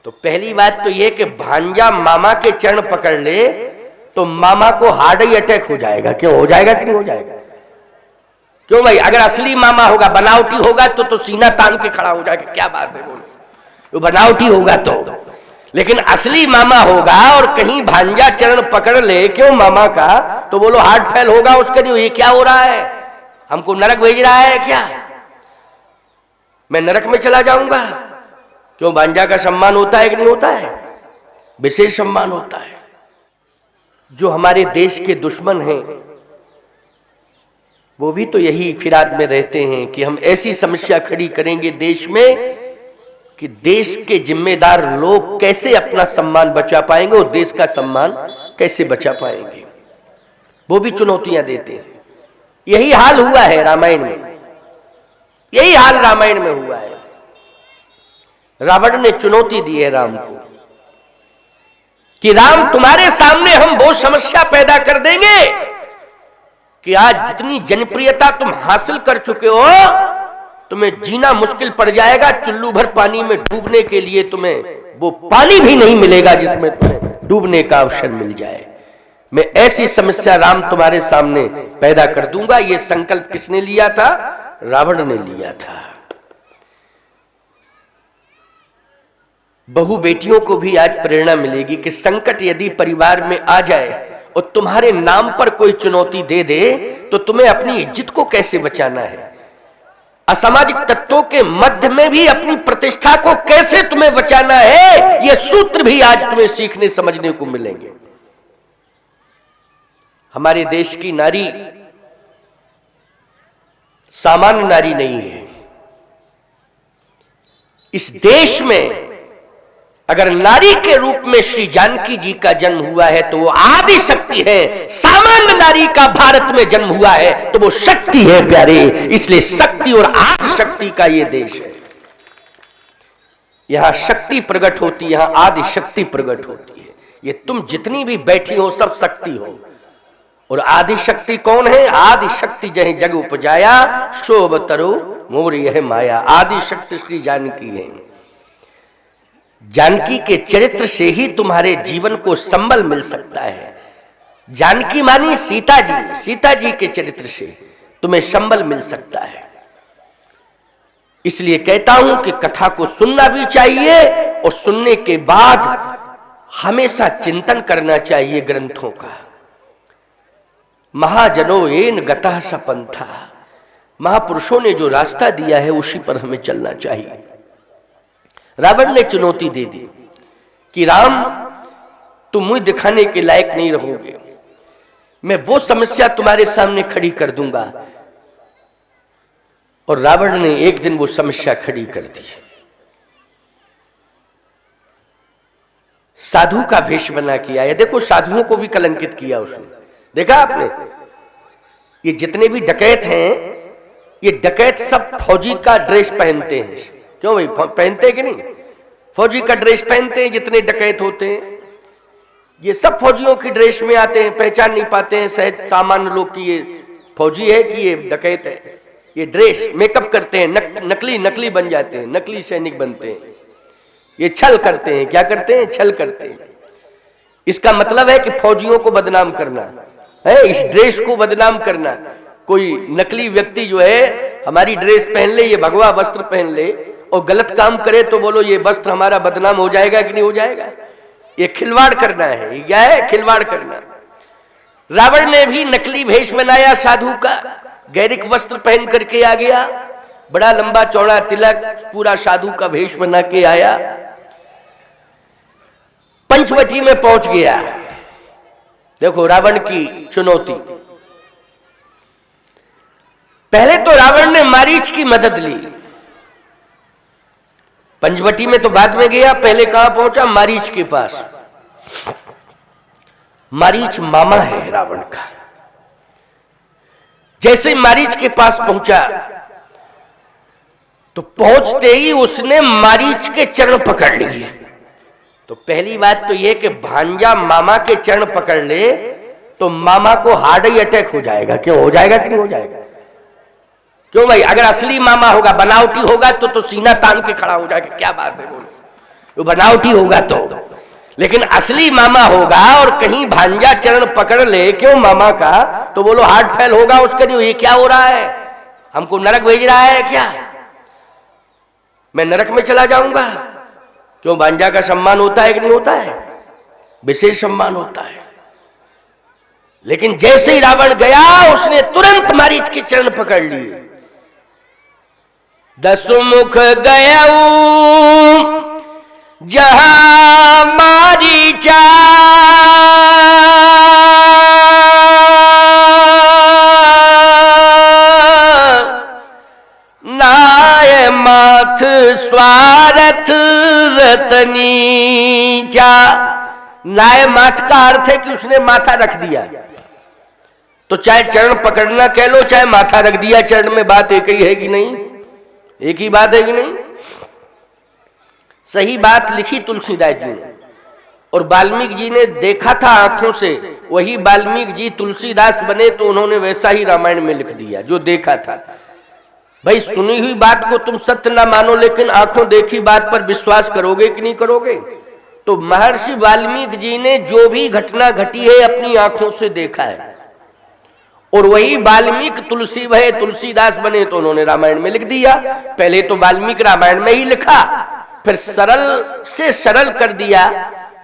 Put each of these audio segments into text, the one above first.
तो पहली बात तो यह कि भांजा मामा के चरण पकड़ ले तो मामा को हार्ट अटैक हो जाएगा। क्यों हो जाएगा कि नहीं हो जाएगा? क्यों भाई? अगर असली मामा होगा, बनावटी होगा तो सीना तान के खड़ा हो जाएगा। क्या बात है, बोलो। तो बनावटी होगा तो, लेकिन असली मामा होगा और कहीं भांजा चरण पकड़ ले क्यों मामा का, तो बोलो हार्ट फेल होगा उसके लिए। ये क्या हो रहा है? हमको नरक भेज रहा है क्या? मैं नरक में चला जाऊंगा? क्यों? भांजा का सम्मान होता है कि नहीं होता है? विशेष सम्मान होता है। जो हमारे देश के दुश्मन हैं वो भी तो यही फिराद में रहते हैं कि हम ऐसी समस्या खड़ी करेंगे देश में कि देश के जिम्मेदार लोग कैसे अपना सम्मान बचा पाएंगे और देश का सम्मान कैसे बचा पाएंगे, वो भी चुनौतियां देते हैं। यही हाल हुआ है रामायण में, यही हाल रामायण में हुआ है। रावण ने चुनौती दी है राम को कि राम तुम्हारे सामने हम वो समस्या पैदा कर देंगे कि आज जितनी जनप्रियता तुम हासिल कर चुके हो तुम्हें जीना मुश्किल पड़ जाएगा। चुल्लू भर पानी में डूबने के लिए तुम्हें वो पानी भी नहीं मिलेगा जिसमें तुम्हें डूबने का अवसर मिल जाए। मैं ऐसी समस्या राम तुम्हारे सामने पैदा कर दूंगा। ये संकल्प किसने लिया था? रावण ने लिया था। बहु बेटियों को भी आज प्रेरणा मिलेगी कि संकट यदि परिवार में आ जाए और तुम्हारे नाम पर कोई चुनौती दे दे तो तुम्हें अपनी इज्जत को कैसे बचाना है। असामाजिक तत्वों के मध्य में भी अपनी प्रतिष्ठा को कैसे तुम्हें बचाना है, ये सूत्र भी आज तुम्हें सीखने समझने को मिलेंगे। हमारे देश की नारी सामान्य नारी नहीं है। इस देश में अगर नारी के रूप में श्री जानकी जी का जन्म हुआ है तो वो आदि शक्ति है। सामान्य नारी का भारत में जन्म हुआ है तो वो शक्ति है प्यारे। इसलिए शक्ति और आदि शक्ति का ये देश है। यहां शक्ति प्रकट होती है, यहां आदि शक्ति प्रकट होती है। ये तुम जितनी भी बैठी हो सब शक्ति हो। और आदि शक्ति कौन है? आदि शक्ति जह जग उपजाया शोभ तरु मोर यह माया। आदि शक्ति श्री जानकी है। जानकी के चरित्र से ही तुम्हारे जीवन को संबल मिल सकता है। जानकी मानी सीता जी, सीता जी के चरित्र से तुम्हें संबल मिल सकता है। इसलिए कहता हूं कि कथा को सुनना भी चाहिए और सुनने के बाद हमेशा चिंतन करना चाहिए ग्रंथों का। महाजनो येन गतः स पंथा, महापुरुषों ने जो रास्ता दिया है उसी पर हमें चलना चाहिए। रावण ने चुनौती दे दी कि राम तुम मुझे दिखाने के लायक नहीं रहोगे, मैं वो समस्या तुम्हारे सामने खड़ी कर दूंगा। और रावण ने एक दिन वो समस्या खड़ी कर दी। साधु का वेश बना के आया। देखो साधुओं को भी कलंकित किया उसने। देखा आपने? ये जितने भी डकैत हैं ये डकैत सब फौजी का ड्रेस पहनते हैं। क्यों भाई? पहनते हैं कि नहीं? फौजी का ड्रेस पहनते हैं। जितने डकैत होते हैं ये सब फौजियों की ड्रेस में आते हैं, पहचान नहीं पाते हैं सहज सामान्य लोग की ये फौजी है कि ये डकैत है। ये ड्रेस मेकअप करते हैं, नकली बन जाते हैं, नकली सैनिक बनते हैं। ये छल करते हैं। क्या करते हैं? छल करते हैं। इसका मतलब है कि फौजियों को बदनाम करना है, इस ड्रेस को बदनाम करना। कोई नकली व्यक्ति जो है हमारी ड्रेस पहन ले, ये भगवा वस्त्र पहन ले और गलत काम करे तो बोलो ये वस्त्र हमारा बदनाम हो जाएगा कि नहीं हो जाएगा। ये खिलवाड़ करना है। ये क्या है? खिलवाड़ करना। रावण ने भी नकली भेष बनाया साधु का, गैरिक वस्त्र पहन करके आ गया, बड़ा लंबा चौड़ा तिलक, पूरा साधु का भेष बना के आया। पंचवटी में पहुंच गया। देखो रावण की चुनौती। पहले तो रावण ने मारीच की मदद ली। पंचवटी में तो बाद में गया, पहले कहां पहुंचा? मारीच के पास। मारीच मामा है रावण का। जैसे मारीच के पास पहुंचा तो पहुंचते ही उसने मारीच के चरण पकड़ लिए। तो पहली बात तो यह कि भांजा मामा के चरण पकड़ ले तो मामा को हार्ट अटैक हो जाएगा। क्यों हो जाएगा कि नहीं हो जाएगा? क्यों भाई? अगर असली मामा होगा, बनावटी होगा तो सीना तान के खड़ा हो जाएगा। क्या बात है, बोलो। वो बनावटी होगा तो, लेकिन असली मामा होगा और कहीं भांजा चरण पकड़ ले क्यों मामा का, तो बोलो हार्ट फेल होगा उसका, नहीं ये क्या हो रहा है, हमको नरक भेज रहा है क्या, मैं नरक में चला जाऊंगा। क्यों, भांजा का सम्मान होता है कि नहीं होता है, विशेष सम्मान होता है। लेकिन जैसे ही रावण गया उसने तुरंत मारीच के चरण पकड़ लिए। 10 मुख गया जहां मारीचा, नाय माथ स्वार्थ रतनीचा। नाय माथ का अर्थ है कि उसने माथा रख दिया, तो चाहे चरण पकड़ना कह लो चाहे माथा रख दिया चरण में, बात एक ही है कि नहीं, एक ही बात है कि नहीं। सही बात लिखी तुलसीदास जी ने और वाल्मीकि जी ने देखा था आंखों से, वही वाल्मीकि जी तुलसीदास बने तो उन्होंने वैसा ही रामायण में लिख दिया जो देखा था। भाई सुनी हुई बात को तुम सत्य ना मानो, लेकिन आंखों देखी बात पर विश्वास करोगे कि नहीं करोगे। तो महर्षि वाल्मीकि जी ने जो भी घटना घटी है अपनी आंखों से देखा है, और वही वाल्मीकि तुलसी भय तुलसीदास बने तो उन्होंने रामायण में लिख दिया। पहले तो वाल्मीकि रामायण में ही लिखा, फिर सरल से सरल कर दिया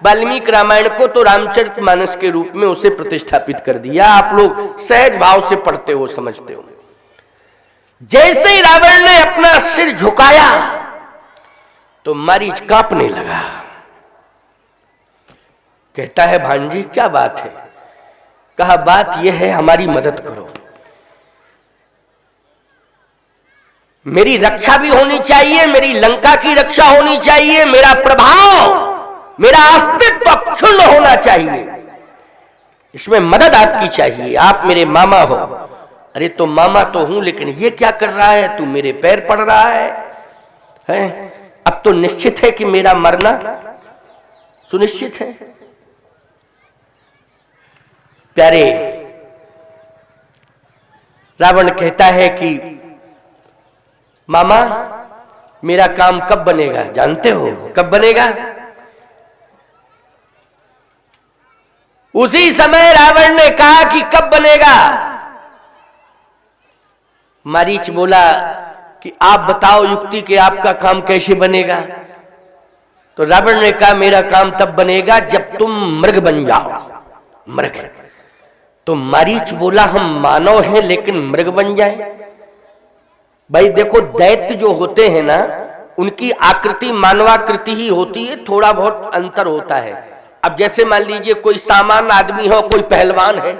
वाल्मीकि रामायण को, तो रामचरितमानस के रूप में उसे प्रतिष्ठापित कर दिया। आप लोग सहज भाव से पढ़ते हो, समझते हो। जैसे ही रावण ने अपना सिर झुकाया तो मारीच कांपने लगा। कहता है भांजी क्या बात है, कहा बात यह है हमारी मदद करो, मेरी रक्षा भी होनी चाहिए, मेरी लंका की रक्षा होनी चाहिए, मेरा प्रभाव मेरा अस्तित्व क्षुण्ण होना चाहिए, इसमें मदद आपकी चाहिए, आप मेरे मामा हो। अरे तो मामा तो हूं, लेकिन ये क्या कर रहा है, तू मेरे पैर पड़ रहा है? अब तो निश्चित है कि मेरा मरना सुनिश्चित है। प्यारे, रावण कहता है कि मामा मेरा काम कब बनेगा, जानते हो कब बनेगा? उसी समय रावण ने कहा कि कब बनेगा। मारीच बोला कि आप बताओ युक्ति के आपका काम कैसे बनेगा। तो रावण ने कहा मेरा काम तब बनेगा जब तुम मृग बन जाओ। मृग, तो मारीच बोला हम मानव हैं लेकिन मृग बन जाए। भाई देखो दैत्य जो होते हैं ना, उनकी आकृति मानवाकृति ही होती है, थोड़ा बहुत अंतर होता है। अब जैसे मान लीजिए कोई सामान्य आदमी हो, कोई पहलवान है,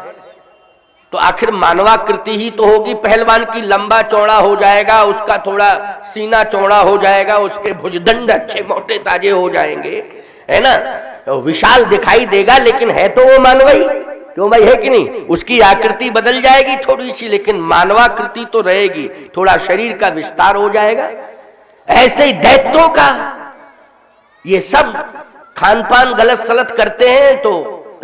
तो आखिर मानवाकृति ही तो होगी। पहलवान की लंबा चौड़ा हो जाएगा, उसका थोड़ा सीना चौड़ा हो जाएगा, उसके भुजदंड अच्छे मोटे ताजे हो जाएंगे, है ना, तो विशाल दिखाई देगा, लेकिन है तो वो मानवही। क्यों भाई, है कि नहीं? उसकी आकृति बदल जाएगी थोड़ी सी, लेकिन मानवाकृति तो रहेगी, थोड़ा शरीर का विस्तार हो जाएगा। ऐसे ही दैत्यों का ये सब खान पान गलत सलत करते हैं तो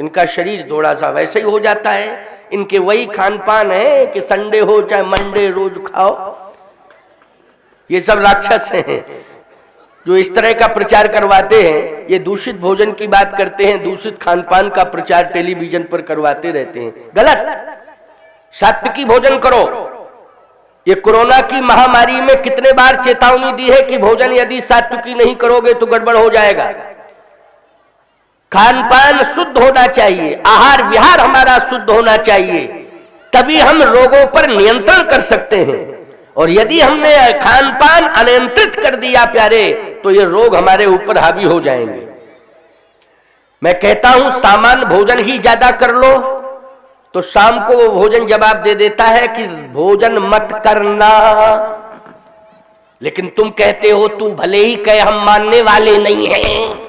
इनका शरीर थोड़ा सा वैसे ही हो जाता है। इनके वही खान पान है कि संडे हो चाहे मंडे रोज खाओ। ये सब राक्षस हैं जो इस तरह का प्रचार करवाते हैं। ये दूषित भोजन की बात करते हैं, दूषित खान पान का प्रचार टेलीविजन पर करवाते रहते हैं। गलत, सात्विकी भोजन करो। ये कोरोना की महामारी में कितने बार चेतावनी दी है कि भोजन यदि सात्विकी नहीं करोगे तो गड़बड़ हो जाएगा। खान पान शुद्ध होना चाहिए, आहार विहार हमारा शुद्ध होना चाहिए, तभी हम रोगों पर नियंत्रण कर सकते हैं। और यदि हमने खान पान अनियंत्रित कर दिया प्यारे, तो ये रोग हमारे ऊपर हावी हो जाएंगे। मैं कहता हूं सामान्य भोजन ही ज्यादा कर लो, तो शाम को वो भोजन जवाब दे देता है कि भोजन मत करना। लेकिन तुम कहते हो, तू भले ही कहे हम मानने वाले नहीं हैं,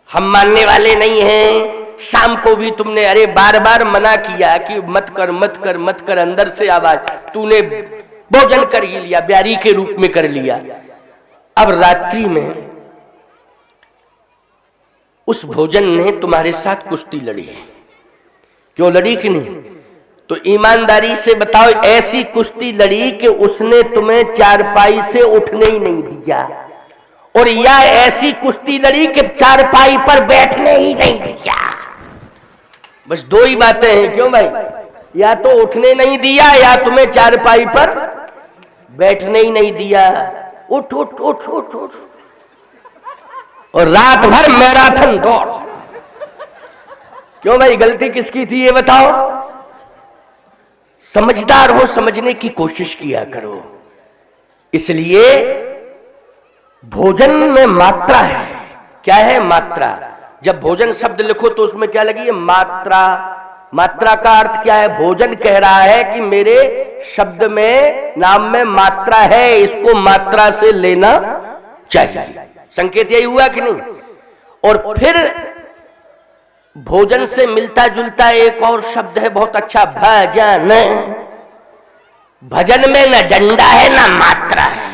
हम मानने वाले नहीं हैं, शाम को भी तुमने अरे बार बार मना किया कि मत कर मत कर मत कर, अंदर से आवाज, तूने भोजन कर ही लिया, ब्यारी के रूप में कर लिया। अब रात्रि में उस भोजन ने तुम्हारे साथ कुश्ती लड़ी। क्यों लड़ी कि नहीं? तो ईमानदारी से बताओ, ऐसी कुश्ती लड़ी कि उसने तुम्हें चारपाई से उठने ही नहीं दिया, और या ऐसी कुश्ती लड़ी कि चारपाई पर बैठने ही नहीं दिया। बस दो ही बातें हैं। क्यों भाई? या तो उठने नहीं दिया या तुम्हें चारपाई पर बैठने ही नहीं दिया। उठ उठ उठ उठ उठ, और रात भर मैराथन दौड़। क्यों भाई? गलती किसकी थी ये बताओ? समझदार हो, समझने की कोशिश किया करो। इसलिए भोजन में मात्रा है। क्या है? मात्रा। जब भोजन शब्द लिखो तो उसमें क्या लगी है? मात्रा। मात्रा का अर्थ क्या है? भोजन कह रहा है कि मेरे शब्द में, नाम में मात्रा है, इसको मात्रा से लेना चाहिए। संकेत यही हुआ कि नहीं? और फिर भोजन से मिलता जुलता एक और शब्द है बहुत अच्छा, भजन। भजन में न डंडा है न मात्रा है।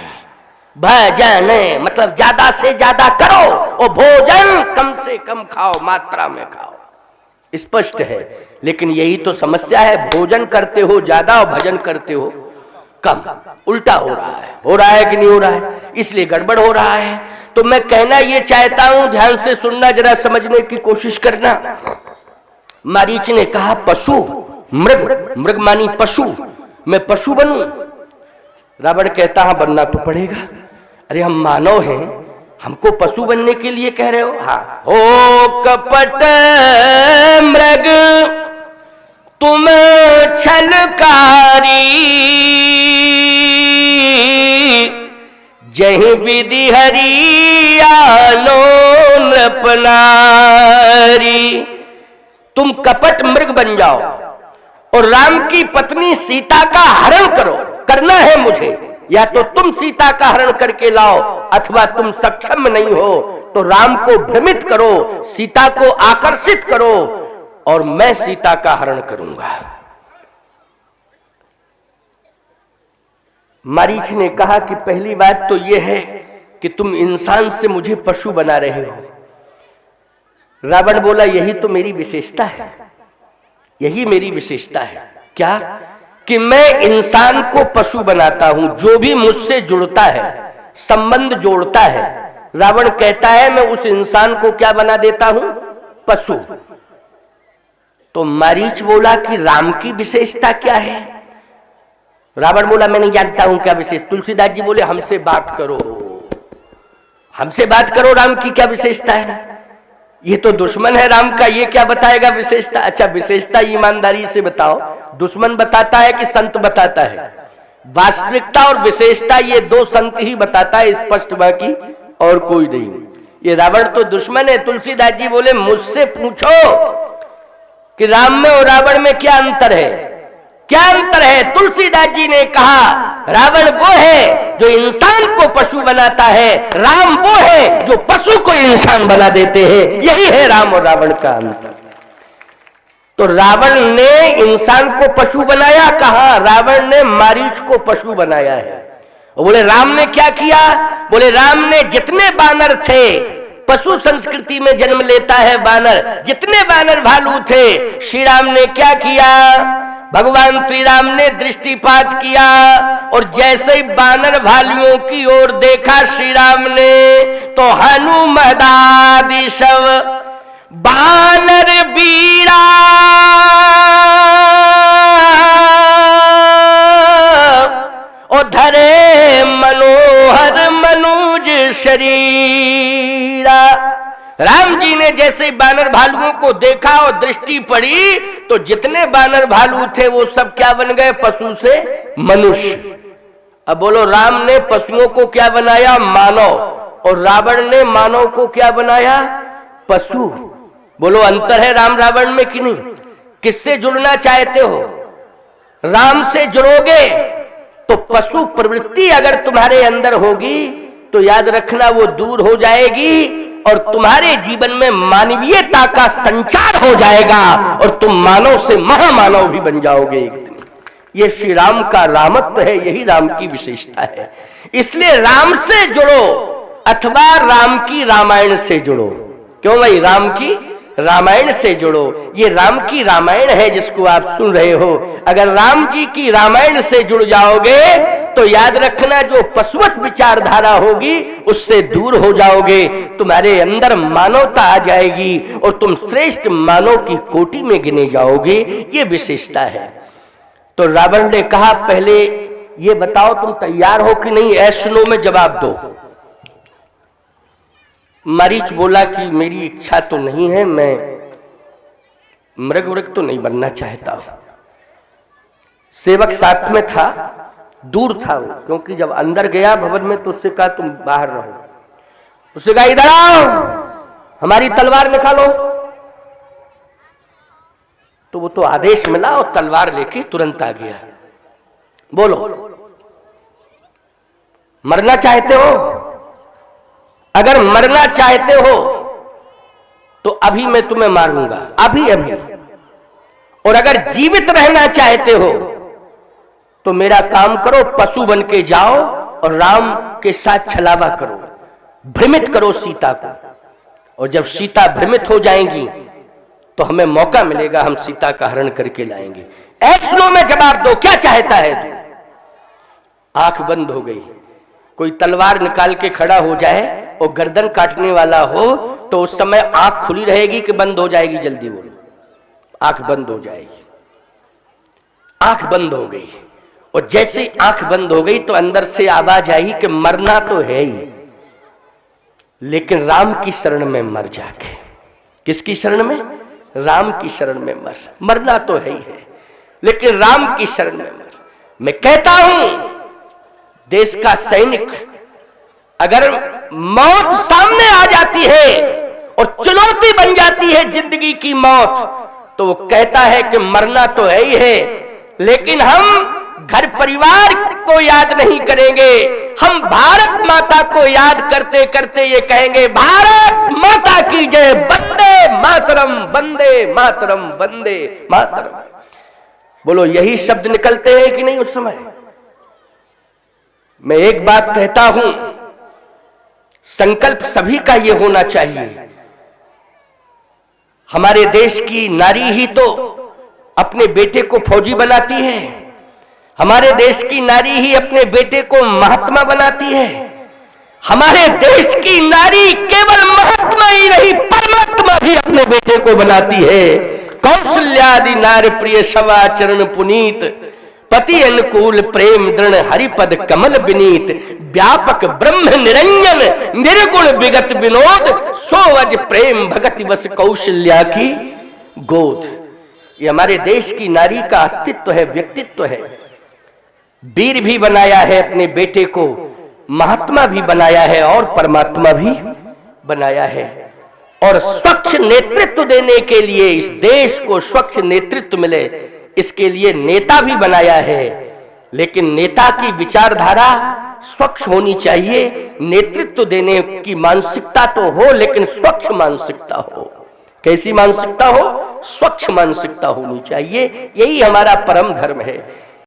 भजन मतलब ज्यादा से ज्यादा करो और भोजन कम से कम खाओ, मात्रा में खाओ। स्पष्ट है। लेकिन यही तो समस्या है, भोजन करते हो ज्यादा और भजन करते हो कम। उल्टा हो रहा है। हो रहा है कि नहीं हो रहा है? इसलिए गड़बड़ हो रहा है। तो मैं कहना ये चाहता हूं, ध्यान से सुनना, जरा समझने की कोशिश करना। मारीच ने कहा पशु, मृग, मृग मानी पशु, मैं पशु बनूं? रावण कहता हाँ बनना तो पड़ेगा। अरे हम मानव हैं, हमको पशु बनने के लिए कह रहे हो? हाँ। हो कपट मृग तुम छलकारी, जहि विधि हरि आलो नृपनारी। तुम कपट मृग बन जाओ और राम की पत्नी सीता का हरण करो। करना है मुझे, या तो तुम सीता का हरण करके लाओ, अथवा तुम सक्षम नहीं हो तो राम को भ्रमित करो, सीता को आकर्षित करो और मैं सीता का हरण करूंगा। मारीच ने कहा कि पहली बात तो यह है कि तुम इंसान से मुझे पशु बना रहे हो। रावण बोला यही तो मेरी विशेषता है, यही मेरी विशेषता है। क्या? कि मैं इंसान को पशु बनाता हूं। जो भी मुझसे जुड़ता है, संबंध जोड़ता है, रावण कहता है मैं उस इंसान को क्या बना देता हूं? पशु। तो मारीच बोला कि राम की विशेषता क्या है? रावण बोला मैं नहीं जानता हूं क्या विशेष। तुलसीदास जी बोले हमसे बात करो, हमसे बात करो, राम की क्या विशेषता है? ये तो दुश्मन है राम का, ये क्या बताएगा विशेषता? अच्छा विशेषता ईमानदारी से बताओ, दुश्मन बताता है कि संत बताता है? वास्तविकता और विशेषता ये दो संत ही बताता है स्पष्ट, बाकी और कोई नहीं। ये रावण तो दुश्मन है। तुलसीदास जी बोले मुझसे पूछो कि राम में और रावण में क्या अंतर है? क्या अंतर है? तुलसीदास जी ने कहा रावण वो है जो इंसान को पशु बनाता है, राम वो है जो पशु को इंसान बना देते हैं। यही है राम और रावण का अंतर। तो रावण ने इंसान को पशु बनाया, कहा? रावण ने मारीच को पशु बनाया है। और बोले राम ने क्या किया? बोले राम ने जितने बानर थे, पशु संस्कृति में जन्म लेता है बानर, जितने बानर भालू थे, श्री राम ने क्या किया? भगवान श्री राम ने दृष्टिपात किया और जैसे ही बानर भालुओं की ओर देखा श्री राम ने, तो हनुमदादि सब बानर बीरा और धरे मनोहर मनुज शरीरा। राम जी ने जैसे बानर भालुओं को देखा और दृष्टि पड़ी तो जितने बानर भालू थे वो सब क्या बन गए? पशु से मनुष्य। अब बोलो राम ने पशुओं को क्या बनाया? मानव। और रावण ने मानव को क्या बनाया? पशु। बोलो अंतर है राम रावण में कि नहीं? किससे जुड़ना चाहते हो? राम से जुड़ोगे तो पशु प्रवृत्ति अगर तुम्हारे अंदर होगी तो याद रखना वो दूर हो जाएगी और तुम्हारे जीवन में मानवीयता का संचार हो जाएगा और तुम मानव से महामानव भी बन जाओगे एक दिन। ये श्री राम का रामत्व है, यही राम की विशेषता है। इसलिए राम से जुड़ो अथवा राम की रामायण से जुड़ो। क्यों भाई? राम की रामायण से जुड़ो। ये राम की रामायण है जिसको आप सुन रहे हो। अगर राम जी की रामायण से जुड़ जाओगे तो याद रखना जो पशुवत विचारधारा होगी उससे दूर हो जाओगे, तुम्हारे अंदर मानवता आ जाएगी और तुम श्रेष्ठ मानव की कोटि में गिने जाओगे। ये विशेषता है। तो रावण ने कहा पहले ये बताओ तुम तैयार हो कि नहीं, ऐ सुनो में जवाब दो। मरीच बोला कि मेरी इच्छा तो नहीं है, मैं मृग वृग तो नहीं बनना चाहता हूं। सेवक साथ में था, दूर था वो, क्योंकि जब अंदर गया भवन में तो उससे कहा तुम बाहर रहो। उससे कहा इधर आओ, हमारी तलवार निकालो। तो वो तो आदेश मिला और तलवार लेके तुरंत आ गया। बोलो मरना चाहते हो? अगर मरना चाहते हो तो अभी मैं तुम्हें मारूंगा, अभी अभी। और अगर जीवित रहना चाहते हो तो मेरा काम करो, पशु बन के जाओ और राम के साथ छलावा करो, भ्रमित करो सीता को। और जब सीता भ्रमित हो जाएंगी तो हमें मौका मिलेगा, हम सीता का हरण करके लाएंगे। ऐसनो में जवाब दो, क्या चाहता है तू? आंख बंद हो गई। कोई तलवार निकाल के खड़ा हो जाए और गर्दन काटने वाला हो तो उस समय आंख खुली रहेगी कि बंद हो जाएगी? जल्दी बोलो। आंख बंद हो जाएगी। आंख बंद हो गई और जैसे आंख बंद हो गई तो अंदर से आवाज आई कि मरना तो है ही, लेकिन राम की शरण में मर जाके। किसकी शरण में? राम की शरण में मर। मरना तो है ही है, लेकिन राम की शरण में मर। मैं कहता हूं देश का सैनिक अगर मौत सामने आ जाती है और चुनौती बन जाती है जिंदगी की मौत, तो वो कहता है कि मरना तो है ही है, लेकिन हम घर परिवार को याद नहीं करेंगे, हम भारत माता को याद करते करते ये कहेंगे भारत माता की जय, वंदे मातरम, वंदे मातरम, वंदे मातरम। बोलो यही शब्द निकलते हैं कि नहीं उस समय? मैं एक बात कहता हूं, संकल्प सभी का ये होना चाहिए। हमारे देश की नारी ही तो अपने बेटे को फौजी बनाती है, हमारे देश की नारी ही अपने बेटे को महात्मा बनाती है। हमारे देश की नारी केवल महात्मा ही नहीं, परमात्मा भी अपने बेटे को बनाती है। कौशल्यादि नार प्रिय सवा चरण पुनीत, पति अनुकूल प्रेम दृढ़ हरिपद कमल विनीत, व्यापक ब्रह्म निरंजन निर्गुण विगत विनोद, सोवज प्रेम भगति बस कौशल्या की गोद। ये हमारे देश की नारी का अस्तित्व है, व्यक्तित्व है। वीर भी बनाया है अपने बेटे को, महात्मा भी बनाया है और परमात्मा भी बनाया है। और स्वच्छ नेतृत्व देने के लिए, इस देश को स्वच्छ नेतृत्व मिले, इसके लिए नेता भी बनाया है। लेकिन नेता की विचारधारा स्वच्छ होनी चाहिए। नेतृत्व देने की मानसिकता तो हो, लेकिन स्वच्छ मानसिकता हो। कैसी मानसिकता हो? स्वच्छ मानसिकता होनी चाहिए। यही हमारा परम धर्म है।